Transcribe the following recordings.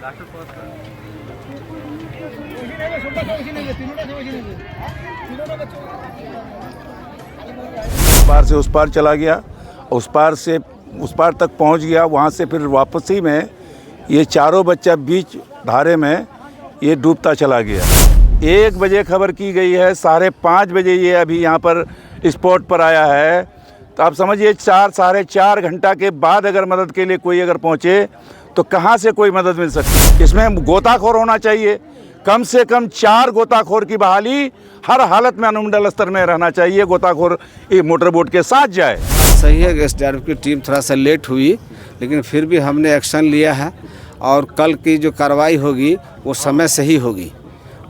पार से उस पार चला गया, उस पार से उस पार तक पहुंच गया। वहां से फिर वापसी में ये चारों बच्चा बीच धारे में ये डूबता चला गया। 1 बजे खबर की गई है, 5:30 बजे ये अभी यहाँ पर स्पॉट पर आया है। तो आप समझिए 4 साढ़े 4 घंटा के बाद अगर मदद के लिए कोई अगर पहुँचे तो कहाँ से कोई मदद मिल सकती है। इसमें गोताखोर होना चाहिए, कम से कम 4 गोताखोर की बहाली हर हालत में अनुमंडल स्तर में रहना चाहिए। गोताखोर मोटर बोट के साथ जाए। सही है, एसडीआरएफ की टीम थोड़ा सा लेट हुई, लेकिन फिर भी हमने एक्शन लिया है और कल की जो कार्रवाई होगी वो समय से ही होगी।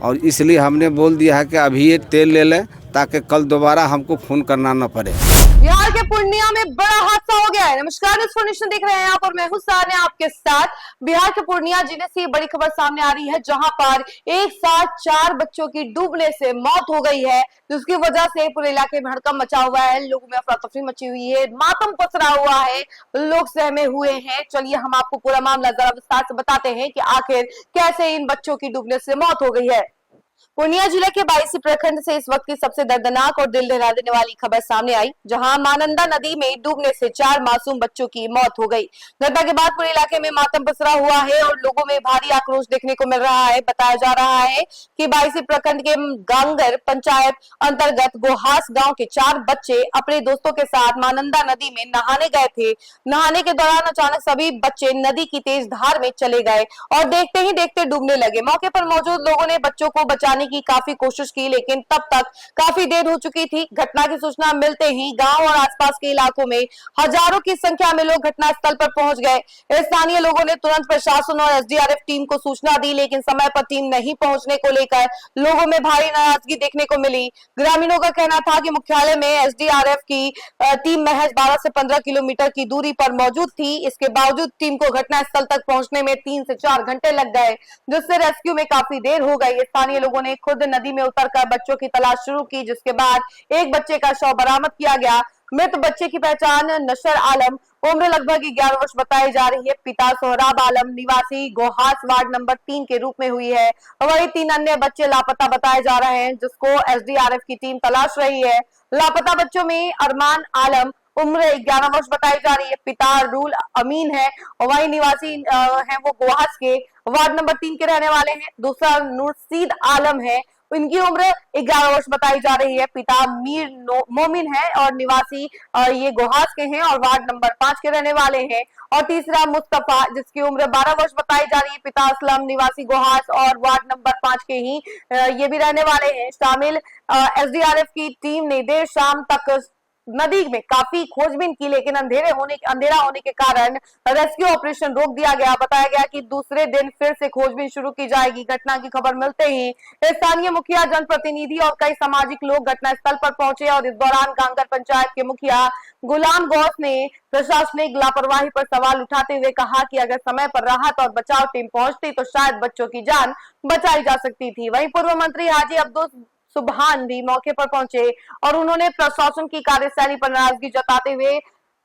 और इसलिए हमने बोल दिया है कि अभी ये तेल ले लें ताकि कल दोबारा हमको फ़ोन करना न पड़े। बिहार के पूर्णिया में बड़ा हादसा हो गया है। नमस्कार, न्यूज़ फॉर नेशन देख रहे हैं आप और मैं हूं सान्या आपके साथ। बिहार के पूर्णिया जिले से बड़ी खबर सामने आ रही है, जहां पर एक साथ 4 बच्चों की डूबने से मौत हो गई है, जिसकी वजह से पूरे इलाके में हड़कंप मचा हुआ है। लोगों में अफरा तफरी मची हुई है, मातम पसरा हुआ है, लोग सहमे हुए हैं। चलिए हम आपको पूरा मामला जरा विस्तार से बताते हैं कि आखिर कैसे इन बच्चों की डूबने से मौत हो गई है। पूर्णिया जिले के 22 प्रखंड से इस वक्त की सबसे दर्दनाक और दिल दहला देने वाली खबर सामने आई, जहां महानंदा नदी में डूबने से 4 मासूम बच्चों की मौत हो गई। घटना के बाद पूरे इलाके में मातम पसरा हुआ है और लोगों में भारी आक्रोश देखने को मिल रहा है। बताया जा रहा है कि 22 प्रखंड के गांगर पंचायत अंतर्गत गोहास गांव के 4 बच्चे अपने दोस्तों के साथ महानंदा नदी में नहाने गए थे। नहाने के दौरान अचानक सभी बच्चे नदी की तेज धार में चले गए और देखते ही देखते डूबने लगे। मौके पर मौजूद लोगों ने बच्चों को बचाने की काफी कोशिश की, लेकिन तब तक काफी देर हो चुकी थी। घटना की सूचना मिलते ही गांव और आसपास के इलाकों में हजारों की संख्या में लोग घटनास्थल पर पहुंच गए। स्थानीय लोगों ने तुरंत प्रशासन और एसडीआरएफ टीम को सूचना दी, लेकिन समय पर टीम नहीं पहुंचने को लेकर लोगों में भारी नाराजगी देखने को मिली। ग्रामीणों का कहना था कि मुख्यालय में एसडीआरएफ की टीम महज 12 से 15 किलोमीटर की दूरी पर मौजूद थी। इसके बावजूद टीम को घटनास्थल तक पहुंचने में 3 से 4 घंटे लग गए, जिससे रेस्क्यू में काफी देर हो गई। स्थानीय लोगों ने खुद नदी में उतरकर बच्चों की तलाश शुरू की, जिसके बाद एक बच्चे का शव बरामद किया गया। मृत बच्चे की पहचान नशर आलम, उम्र लगभग 11 वर्ष बताई जा रही है। पिता सोहराब आलम निवासी गोहास वार्ड नंबर 3 के रूप में हुई है। वही 3 अन्य बच्चे लापता बताए जा रहे हैं, जिसको एसडीआरएफ की टीम तलाश रही है। लापता बच्चों में अरमान आलम उम्र 11 वर्ष बताई जा रही है। पिता रूल अमीन है और वही निवासी है वो गोहास के वार्ड नंबर 3 के रहने वाले हैं। दूसरा नूरसीद आलम है, इनकी उम्र 11 वर्ष बताई जा रही है। पिता मीर मोमिन है और निवासी ये गोहास के हैं और वार्ड नंबर 5 के रहने वाले हैं। और तीसरा मुस्तफा, जिसकी उम्र 12 वर्ष बताई जा रही है। पिता असलम निवासी गोहास और वार्ड नंबर 5 के ही ये भी रहने वाले हैं। शामिल एसडीआरएफ की टीम ने देर शाम तक नदी में काफी खोजबीन की, लेकिन अंधेरा होने के कारण रेस्क्यू ऑपरेशन रोक दिया गया। बताया गया कि दूसरे दिन फिर से खोजबीन शुरू की जाएगी। घटना की खबर मिलते ही स्थानीय मुखिया, जनप्रतिनिधि और कई सामाजिक लोग घटनास्थल पर पहुंचे और इस दौरान गांगर पंचायत के मुखिया गुलाम गौस ने प्रशासनिक लापरवाही पर सवाल उठाते हुए कहा कि अगर समय पर राहत और बचाव टीम पहुंचती तो शायद बच्चों की जान बचाई जा सकती थी। वहीं पूर्व मंत्री हाजी अब्दुल सुबहान भी मौके पर पहुंचे और उन्होंने प्रशासन की कार्यशैली पर नाराजगी जताते हुए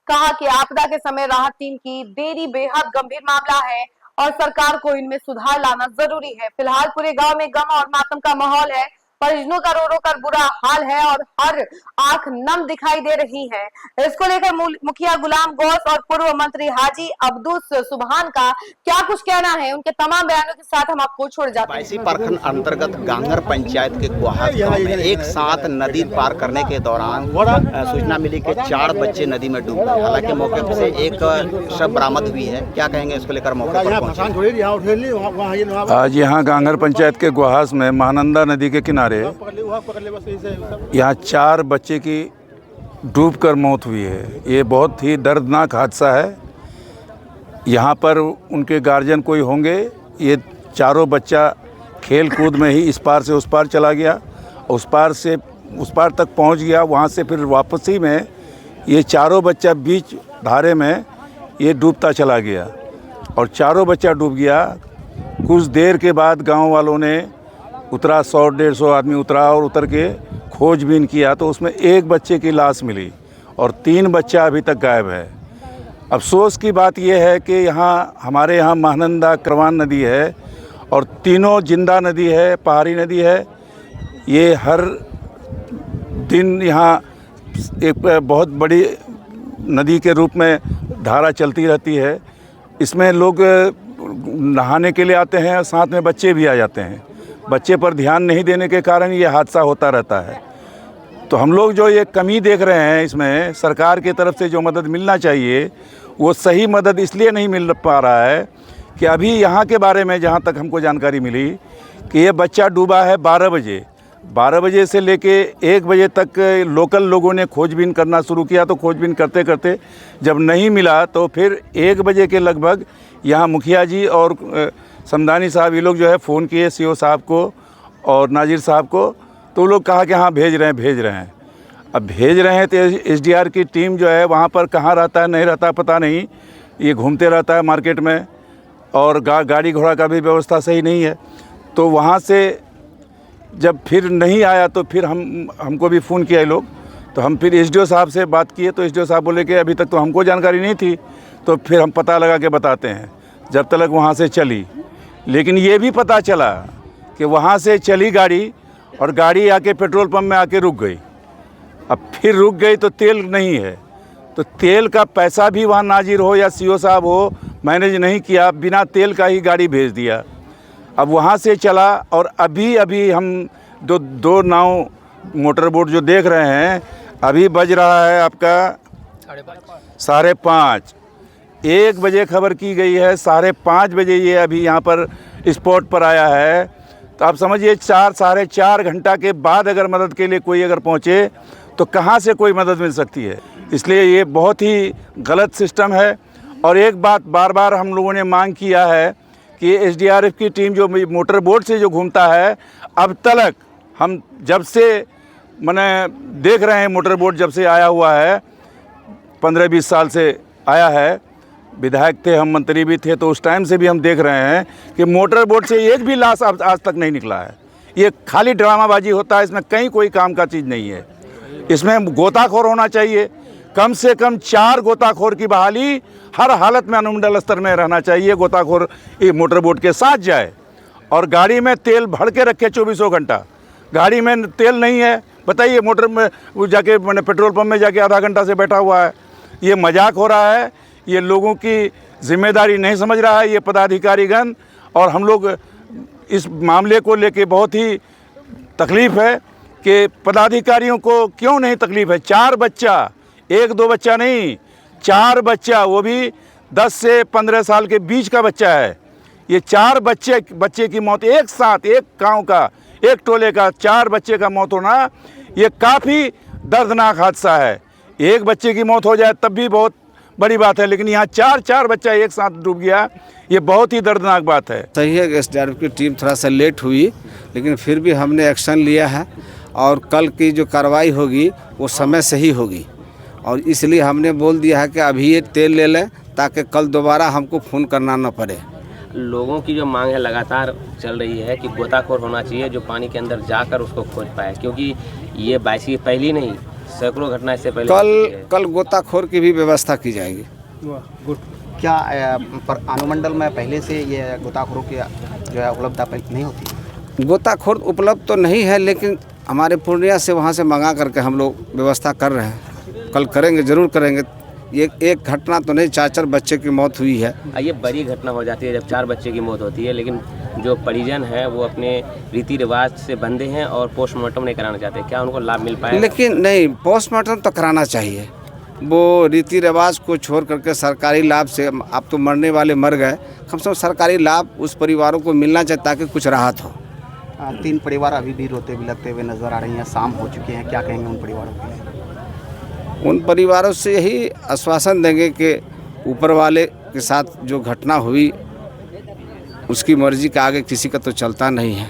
कहा कि आपदा के समय राहत टीम की देरी बेहद गंभीर मामला है और सरकार को इनमें सुधार लाना जरूरी है। फिलहाल पूरे गांव में गम और मातम का माहौल है। परिजनों का रो रो कर बुरा हाल है और हर आंख नम दिखाई दे रही है। इसको लेकर मुखिया गुलाम गौस और पूर्व मंत्री हाजी अब्दुल सुबहान का क्या कुछ कहना है, उनके तमाम बयानों के साथ हम आपको छोड़ जाते हैं। 22 प्रखंड अंतर्गत गांगर पंचायत के गोहास गांव में एक साथ नदी पार करने के दौरान सूचना मिली कि 4 बच्चे नदी में डूब गए। हालांकि मौके से एक शव बरामद हुई है। क्या कहेंगे इसको लेकर मौके पर पहुंचे? आज यहाँ गांगर पंचायत के गोहास में महानंदा नदी के किनारे यहाँ 4 बच्चे की डूबकर मौत हुई है। ये बहुत ही दर्दनाक हादसा है। यहाँ पर उनके गार्जियन कोई होंगे। ये चारों बच्चा खेल कूद में ही इस पार से उस पार चला गया, उस पार से उस पार तक पहुँच गया। वहाँ से फिर वापसी में ये चारों बच्चा बीच धारे में ये डूबता चला गया और चारों बच्चा डूब गया। कुछ देर के बाद गांव वालों ने उतरा, 100-150 आदमी उतरा और उतर के खोजबीन किया तो उसमें एक बच्चे की लाश मिली और 3 बच्चा अभी तक गायब है। अफसोस की बात यह है कि हमारे यहाँ महानंदा करवान नदी है और तीनों जिंदा नदी है, पहाड़ी नदी है। ये हर दिन यहाँ एक बहुत बड़ी नदी के रूप में धारा चलती रहती है। इसमें लोग नहाने के लिए आते हैं और साथ में बच्चे भी आ जाते हैं। बच्चे पर ध्यान नहीं देने के कारण ये हादसा होता रहता है। तो हम लोग जो ये कमी देख रहे हैं, इसमें सरकार की तरफ से जो मदद मिलना चाहिए वो सही मदद इसलिए नहीं मिल पा रहा है कि अभी यहाँ के बारे में जहाँ तक हमको जानकारी मिली कि ये बच्चा डूबा है 12 बजे से लेके 1 बजे तक लोकल लोगों ने खोजबीन करना शुरू किया। तो खोजबीन करते करते जब नहीं मिला तो फिर 1 बजे के लगभग यहाँ मुखिया जी और समदानी साहब ये लोग जो है फ़ोन किए सीओ साहब को और नाजिर साहब को। तो वो लोग कहा कि हाँ भेज रहे हैं। अब भेज रहे हैं तो एसडीआर की टीम जो है वहाँ पर कहाँ रहता है नहीं रहता पता नहीं, ये घूमते रहता है मार्केट में और गाड़ी घोड़ा का भी व्यवस्था सही नहीं है। तो वहाँ से जब फिर नहीं आया तो फिर हमको भी फ़ोन किया ये लोग। तो हम फिर एसडीओ साहब से बात किए तो एसडीओ साहब बोले कि अभी तक तो हमको जानकारी नहीं थी। तो फिर हम पता लगा के बताते हैं जब तक वहाँ से चली। लेकिन ये भी पता चला कि वहाँ से चली गाड़ी और गाड़ी आके पेट्रोल पंप में आके रुक गई। अब फिर रुक गई तो तेल नहीं है, तो तेल का पैसा भी वहाँ नाजिर हो या सीओ साहब हो मैनेज नहीं किया, बिना तेल का ही गाड़ी भेज दिया। अब वहाँ से चला और अभी हम दो नाव मोटर बोट जो देख रहे हैं अभी बज रहा है आपका 5:30। 1 बजे खबर की गई है, 5:30 बजे ये अभी यहाँ पर स्पॉट पर आया है। तो आप समझिए 4 4.5 घंटा के बाद अगर मदद के लिए कोई अगर पहुँचे तो कहाँ से कोई मदद मिल सकती है। इसलिए ये बहुत ही गलत सिस्टम है। और एक बात बार बार हम लोगों ने मांग किया है कि एसडीआरएफ की टीम जो मोटर बोट से जो घूमता है, अब तक हम जब से मैंने देख रहे हैं मोटर बोट जब से आया हुआ है 15-20 साल से आया है, विधायक थे हम, मंत्री भी थे, तो उस टाइम से भी हम देख रहे हैं कि मोटर बोट से एक भी लाश आज तक नहीं निकला है। ये खाली ड्रामाबाजी होता है, इसमें कहीं कोई काम का चीज़ नहीं है। इसमें गोताखोर होना चाहिए, कम से कम 4 गोताखोर की बहाली हर हालत में अनुमंडल स्तर में रहना चाहिए। गोताखोर ये मोटर बोट के साथ जाए और गाड़ी में तेल भर के रखे 24 घंटा। गाड़ी में तेल नहीं है, बताइए मोटर में वो जाके मैंने पेट्रोल पंप में जाके आधा घंटा से बैठा हुआ है। ये मजाक हो रहा है, ये लोगों की जिम्मेदारी नहीं समझ रहा है ये पदाधिकारीगण। और हम लोग इस मामले को लेके बहुत ही तकलीफ़ है कि पदाधिकारियों को क्यों नहीं तकलीफ़ है। 4 बच्चा, 1-2 बच्चा नहीं, 4 बच्चा, वो भी 10 से 15 साल के बीच का बच्चा है। ये 4 बच्चे की मौत एक साथ, एक गांव का, एक टोले का 4 बच्चे का मौत होना ये काफ़ी दर्दनाक हादसा है। एक बच्चे की मौत हो जाए तब भी बहुत बड़ी बात है, लेकिन यहाँ 4 बच्चा एक साथ डूब गया, ये बहुत ही दर्दनाक बात है। सही है, एसडीआरएफ की टीम थोड़ा सा लेट हुई, लेकिन फिर भी हमने एक्शन लिया है और कल की जो कार्रवाई होगी वो समय से ही होगी। और इसलिए हमने बोल दिया है कि अभी ये तेल ले लें ताकि कल दोबारा हमको फ़ोन करना न पड़े। लोगों की जो मांग है लगातार चल रही है कि गोताखोर होना चाहिए जो पानी के अंदर जाकर उसको खोज पाए, क्योंकि ये 22 की पहली नहीं, सैकड़ों घटना इससे पहले कल गोताखोर की भी व्यवस्था की जाएगी। क्या पर अनुमंडल में पहले से ये गोताखोरों की जो है उपलब्धता नहीं होती? गोताखोर उपलब्ध तो नहीं है, लेकिन हमारे पूर्णिया से वहाँ से मंगा करके हम लोग व्यवस्था कर रहे हैं। कल करेंगे, ज़रूर करेंगे। ये एक घटना तो नहीं, 4 बच्चे की मौत हुई है। ये बड़ी घटना हो जाती है जब 4 बच्चे की मौत होती है, लेकिन जो परिजन है वो अपने रीति रिवाज से बंधे हैं और पोस्टमार्टम नहीं कराना चाहते। क्या उनको लाभ मिल पाएगा? लेकिन नहीं, पोस्टमार्टम तो कराना चाहिए। वो रीति रिवाज को छोड़ करके सरकारी लाभ से, अब तो मरने वाले मर गए, कम से कम सरकारी लाभ उस परिवारों को मिलना चाहिए ताकि कुछ राहत हो। 3 परिवार अभी भी रोते बिलखते हुए नजर आ रही हैं, शाम हो चुके हैं, क्या कहेंगे उन परिवारों के लिए? उन परिवारों से यही आश्वासन देंगे कि ऊपर वाले के साथ जो घटना हुई उसकी मर्जी के आगे किसी का तो चलता नहीं है।